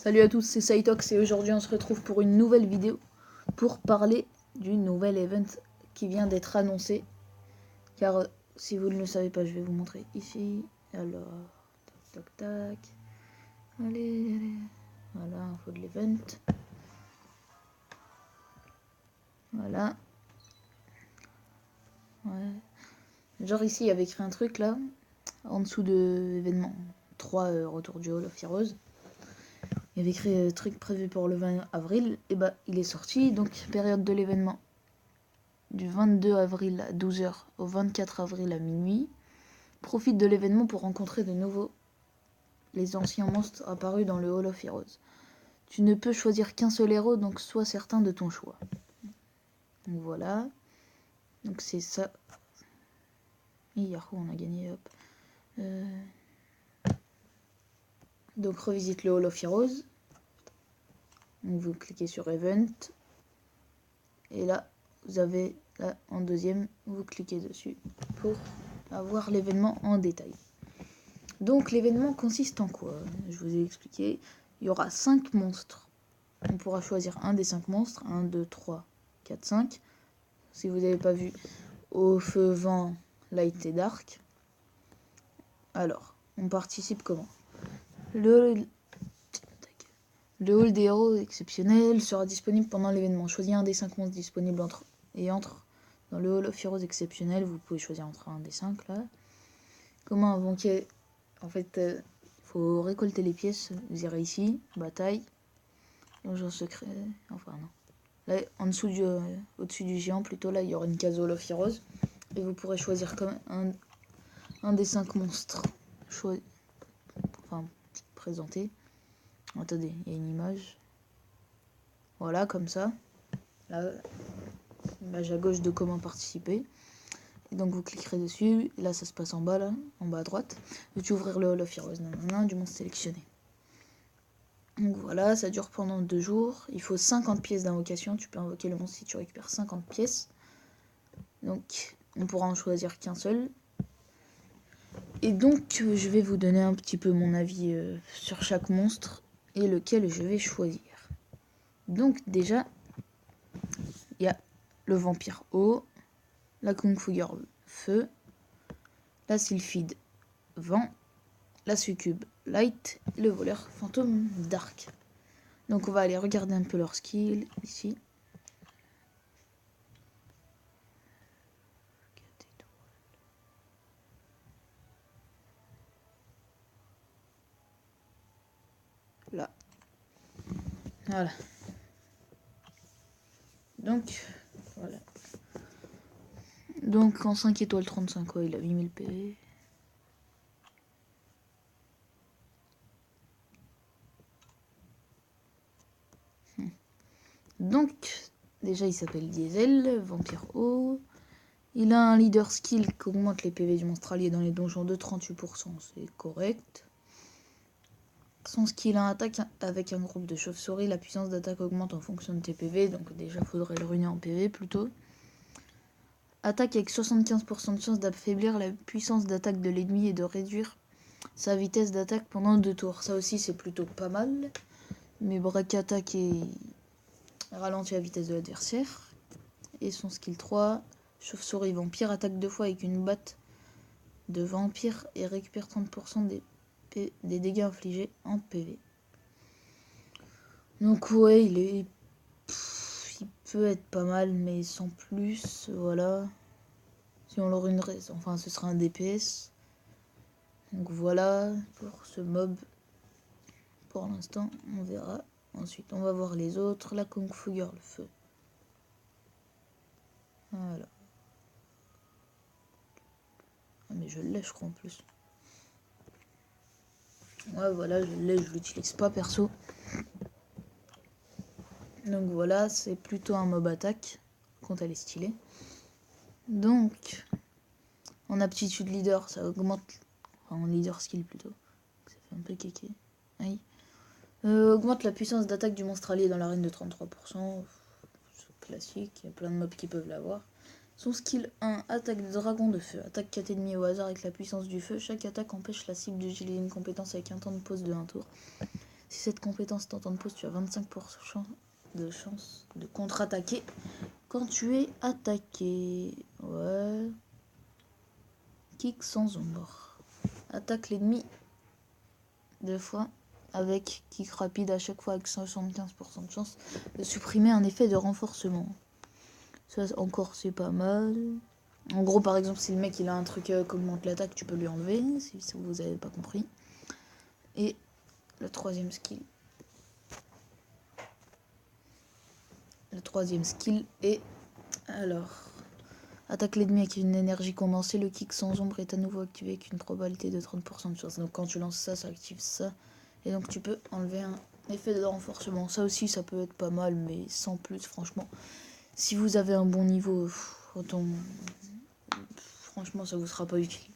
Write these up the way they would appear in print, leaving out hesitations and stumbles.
Salut à tous, c'est Saitox et aujourd'hui on se retrouve pour une nouvelle vidéo pour parler du nouvel event qui vient d'être annoncé. Car si vous ne le savez pas, je vais vous montrer ici. Alors, tac tac tac. Allez. Voilà, info de l'event. Voilà. Ouais. Genre ici, il y avait écrit un truc là, en dessous de l'événement 3 retour du Hall of Heroes. Il y avait écrit truc prévu pour le 20 avril, et bah il est sorti, donc période de l'événement du 22 avril à 12h au 24 avril à minuit. Profite de l'événement pour rencontrer de nouveau les anciens monstres apparus dans le Hall of Heroes. Tu ne peux choisir qu'un seul héros, donc sois certain de ton choix. Donc voilà. Donc c'est ça. Et Yahoo, on a gagné, hop. Donc revisite le Hall of Heroes. Donc vous cliquez sur Event. Et là, vous avez, là, en deuxième, vous cliquez dessus pour avoir l'événement en détail. Donc l'événement consiste en quoi? Je vous ai expliqué. Il y aura 5 monstres. On pourra choisir un des 5 monstres. 1, 2, 3, 4, 5. Si vous n'avez pas vu, au feu, vent, light et dark. Alors, on participe comment? Le hall des héros exceptionnels sera disponible pendant l'événement. Choisis un des 5 monstres disponibles entre dans le Hall of Heroes exceptionnel. Vous pouvez choisir entre un des 5 là. Comment invoquer? En fait, il faut récolter les pièces. Vous irez ici, bataille, donjon secret. Enfin non. Là, en dessous au-dessus du géant plutôt, là il y aura une case Hall of Heroes et vous pourrez choisir comme un des 5 monstres. Enfin, présenté. Attendez, il y a une image. Voilà, comme ça. Là, image à gauche de comment participer. Et donc vous cliquerez dessus. Et là, ça se passe en bas, là, en bas à droite. Et tu ouvrir le Hall of Heroes. Du monstre sélectionné. Donc voilà, ça dure pendant 2 jours. Il faut 50 pièces d'invocation. Tu peux invoquer le monstre si tu récupères 50 pièces. Donc, on pourra en choisir qu'un seul. Et donc, je vais vous donner un petit peu mon avis sur chaque monstre et lequel je vais choisir. Donc, déjà, il y a le vampire eau, la kung fu girl feu, la sylphide vent, la succube light et le voleur fantôme dark. Donc, on va aller regarder un peu leurs skills ici. Là. Voilà. Donc, voilà. Donc, en 5 étoiles 35, il a 8000 PV. Donc, déjà, il s'appelle Diesel, vampire eau. Il a un leader skill qui augmente les PV du monstre allié dans les donjons de 38%, c'est correct. Son skill a attaque avec un groupe de chauves-souris, la puissance d'attaque augmente en fonction de tes PV, donc déjà faudrait le ruiner en PV plutôt. Attaque avec 75% de chance d'affaiblir la puissance d'attaque de l'ennemi et de réduire sa vitesse d'attaque pendant 2 tours. Ça aussi c'est plutôt pas mal. Mais break attaque et ralentit la vitesse de l'adversaire. Et son skill 3, chauve-souris vampire, attaque 2 fois avec une batte de vampire et récupère 30% des dégâts infligés en PV. Donc ouais, il peut être pas mal, mais sans plus, voilà. Si on le ruinerait, enfin ce sera un DPS. Donc voilà pour ce mob. Pour l'instant, on verra. Ensuite, on va voir les autres. La Kung Fu Girl feu. Voilà. Ah, mais je l'ai, je crois, en plus. Ouais, voilà, je l'ai, je l'utilise pas perso. Donc voilà, c'est plutôt un mob attaque quand elle est stylée. Donc, en aptitude leader, ça augmente. Enfin, en leader skill plutôt. Ça fait un peu kéké. Aïe. Augmente la puissance d'attaque du monstre allié dans l'arène de 33%. C'est classique, il y a plein de mobs qui peuvent l'avoir. Son skill 1, attaque de dragon de feu. Attaque 4 ennemis au hasard avec la puissance du feu. Chaque attaque empêche la cible d'utiliser une compétence avec un temps de pause de 1 tour. Si cette compétence est en temps de pause, tu as 25% de chance de contre-attaquer quand tu es attaqué. Ouais. Kick sans ombre. Attaque l'ennemi 2 fois avec kick rapide à chaque fois avec 75% de chance de supprimer un effet de renforcement. Ça encore c'est pas mal. En gros par exemple si le mec il a un truc qui augmente l'attaque, tu peux lui enlever si vous avez pas compris. Et le troisième skill. Le troisième skill est alors attaque l'ennemi avec une énergie condensée, le kick sans ombre est à nouveau activé avec une probabilité de 30% de chance. Donc quand tu lances ça, ça active ça. Et donc tu peux enlever un effet de renforcement. Ça aussi, ça peut être pas mal, mais sans plus, franchement. Si vous avez un bon niveau, autant... franchement, ça vous sera pas utile.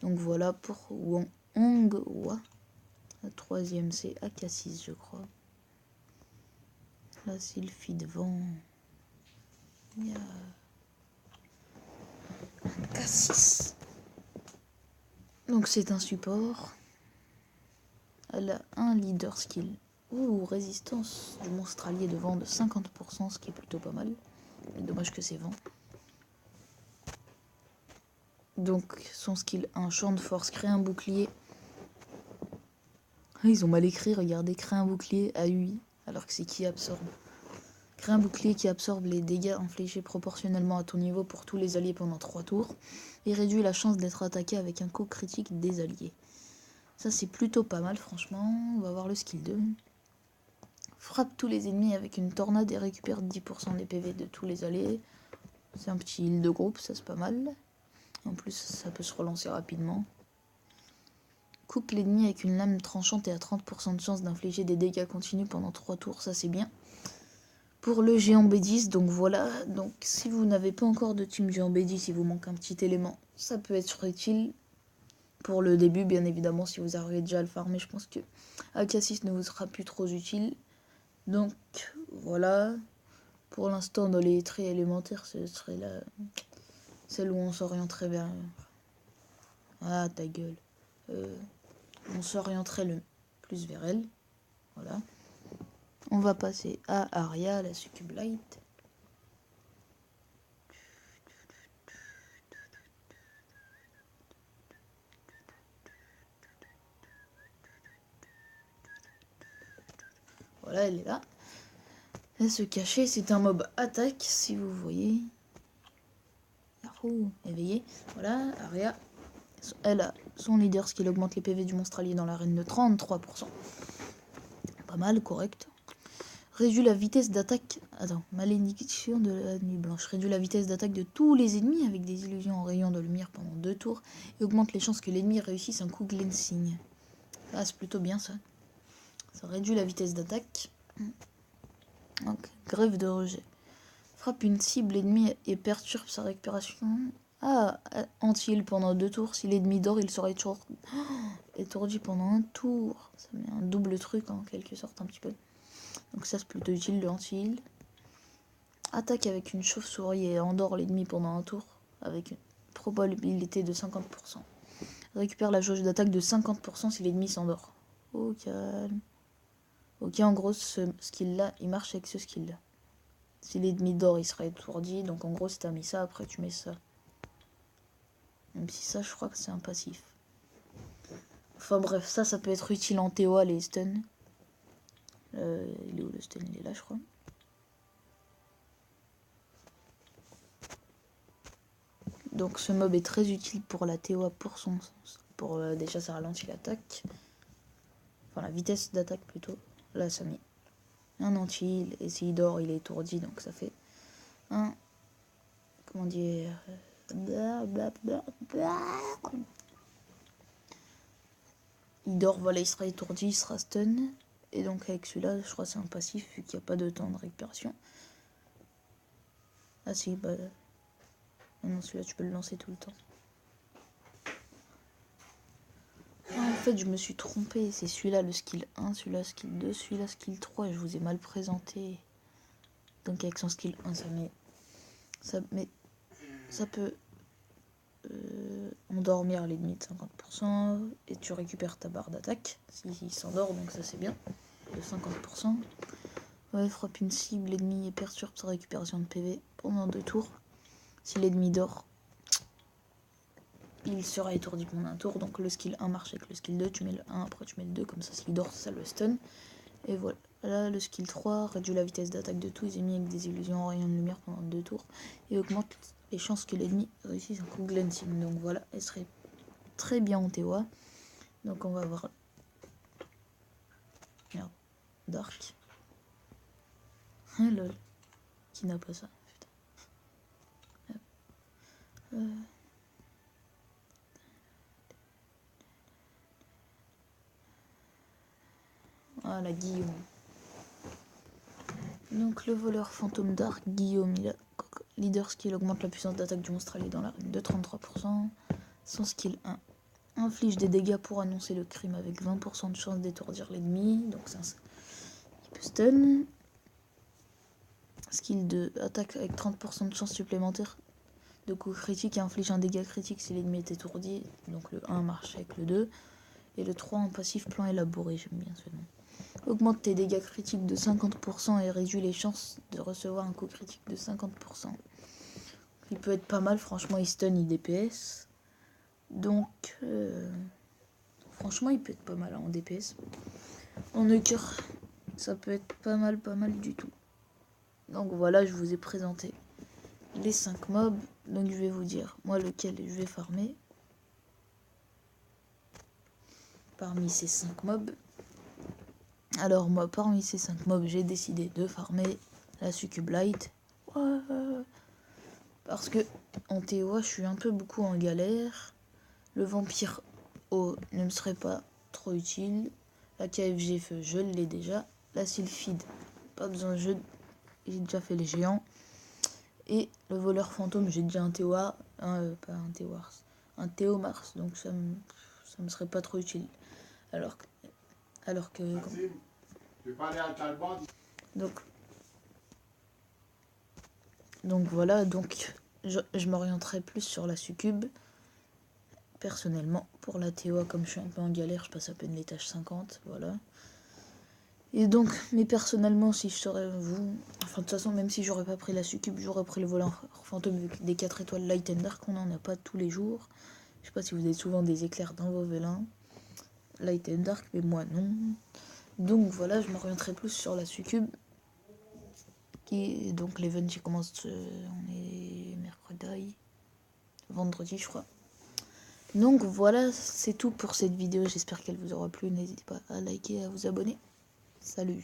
Donc voilà pour Hongwa. La troisième, c'est AK6, je crois. Là, c'est le feed devant. Il y a... AK6. Donc c'est un support. Elle a un leader skill. Ouh, résistance du monstre allié de vent de 50%, ce qui est plutôt pas mal. Mais dommage que c'est vent. Donc son skill 1, champ de force, crée un bouclier. Ils ont mal écrit, regardez, crée un bouclier à UI, alors que c'est qui absorbe. Crée un bouclier qui absorbe les dégâts infligés proportionnellement à ton niveau pour tous les alliés pendant 3 tours. Et réduit la chance d'être attaqué avec un coup critique des alliés. Ça c'est plutôt pas mal franchement. On va voir le skill 2. Frappe tous les ennemis avec une tornade et récupère 10% des PV de tous les alliés. C'est un petit heal de groupe, ça c'est pas mal. En plus ça peut se relancer rapidement. Coupe l'ennemi avec une lame tranchante et à 30% de chance d'infliger des dégâts continus pendant 3 tours, ça c'est bien. Pour le géant B10, donc voilà, donc si vous n'avez pas encore de team géant B10, il vous manque un petit élément, ça peut être utile. Pour le début, bien évidemment, si vous arrivez déjà à le farmer, je pense que AK6 ne vous sera plus trop utile. Donc voilà, pour l'instant dans les traits élémentaires, ce serait là, celle où on s'orienterait vers... Ah ta gueule. On s'orienterait le plus vers elle. Voilà. On va passer à Arya, la Succube Light. Voilà, elle est là. Elle se cachait, c'est un mob attaque, si vous voyez. Yahoo, éveillé. Voilà, Arya. Elle a son leader skill augmente les PV du monstre allié dans l'arène de 33%. Pas mal, correct. Réduit la vitesse d'attaque... Attends, malédiction de la nuit blanche. Réduit la vitesse d'attaque de tous les ennemis avec des illusions en rayon de lumière pendant 2 tours. Et augmente les chances que l'ennemi réussisse un coup cleansing. Ah, c'est plutôt bien ça. Ça réduit la vitesse d'attaque. Donc, grève de rejet. Frappe une cible ennemie et perturbe sa récupération. Ah, anti-heal pendant 2 tours. Si l'ennemi dort, il sera étourdi pendant un tour. Ça met un double truc en quelque sorte un petit peu. Donc ça c'est plutôt utile, le anti-heal. Attaque avec une chauve-souris et endort l'ennemi pendant un tour. Avec une probabilité de 50%. Récupère la jauge d'attaque de 50% si l'ennemi s'endort. Oh calme. Ok, en gros ce skill là, il marche avec ce skill là. Si l'ennemi dort, il sera étourdi. Donc en gros si t'as mis ça, après tu mets ça. Même si ça je crois que c'est un passif. Enfin bref, ça peut être utile en TOA les stuns. Il est où le stun? Il est là je crois. Donc ce mob est très utile pour la TOA pour son sens. Pour déjà ça ralentit l'attaque. Enfin la vitesse d'attaque plutôt. Là ça met un anti-heal. Et s'il dort il est étourdi. Donc ça fait un... Comment dire... Il dort, voilà, il sera étourdi, il sera stun. Et donc avec celui-là, je crois que c'est un passif vu qu'il n'y a pas de temps de récupération. Ah si, bah... Non, celui-là tu peux le lancer tout le temps. Ah, en fait, je me suis trompée. C'est celui-là le skill 1, celui-là skill 2, celui-là skill 3. Et je vous ai mal présenté. Donc avec son skill 1, ça peut endormir l'ennemi de 50%, et tu récupères ta barre d'attaque, s'il s'endort, donc ça c'est bien, de 50%. Ouais, frappe une cible, l'ennemi et perturbe sa récupération de PV pendant 2 tours. Si l'ennemi dort, il sera étourdi pendant un tour, donc le skill 1 marche avec le skill 2, tu mets le 1, après tu mets le 2, comme ça s'il dort, ça le stun. Et voilà, là le skill 3 réduit la vitesse d'attaque de tous les ennemis avec des illusions en rayon de lumière pendant 2 tours, et augmente les chances que l'ennemi réussisse un coup glancing. Donc voilà, elle serait très bien en TOA. Donc on va voir... Merde, Dark. Ah lol, qui n'a pas ça, putain. Ah la Guillaume. Donc le voleur fantôme Dark, Guillaume, il a leader skill augmente la puissance d'attaque du monstre allié dans l'arène de 33%. Son skill 1 inflige des dégâts pour annoncer le crime avec 20% de chance d'étourdir l'ennemi. Donc ça, il peut stun. Skill 2, attaque avec 30% de chance supplémentaire de coup critique et inflige un dégât critique si l'ennemi est étourdi. Donc le 1 marche avec le 2. Et le 3 en passif plan élaboré, j'aime bien ce nom. Augmente tes dégâts critiques de 50% et réduit les chances de recevoir un coup critique de 50%. Il peut être pas mal, franchement, il stun, il DPS. Donc, franchement, il peut être pas mal en DPS. En cœur, ça peut être pas mal du tout. Donc voilà, je vous ai présenté les 5 mobs. Donc je vais vous dire, moi, lequel je vais farmer. Parmi ces 5 mobs. Alors moi, parmi ces 5 mobs, j'ai décidé de farmer la Succube Light. Ouais. Parce que en TOA, je suis un peu beaucoup en galère. Le vampire eau ne me serait pas trop utile. La KFG feu, je l'ai déjà. La sylphide, pas besoin de jeu. J'ai déjà fait les géants. Et le voleur fantôme, j'ai déjà un TOA. Pas un TOA, un Théomars. Donc ça me serait pas trop utile. Alors que donc voilà, donc je m'orienterai plus sur la succube. Personnellement, pour la TOA, comme je suis un peu en galère, je passe à peine les tâches 50, voilà. Et donc, mais personnellement, si je serais vous, enfin de toute façon, même si j'aurais pas pris la succube, j'aurais pris le voleur fantôme des 4 étoiles Light and Dark, on n'en a pas tous les jours. Je sais pas si vous avez souvent des éclairs dans vos vélins, Light and Dark, mais moi non. Donc voilà, je m'orienterai plus sur la succube. Et donc l'event il commence, on est mercredi, vendredi je crois. Donc voilà, c'est tout pour cette vidéo, j'espère qu'elle vous aura plu, n'hésitez pas à liker et à vous abonner. Salut!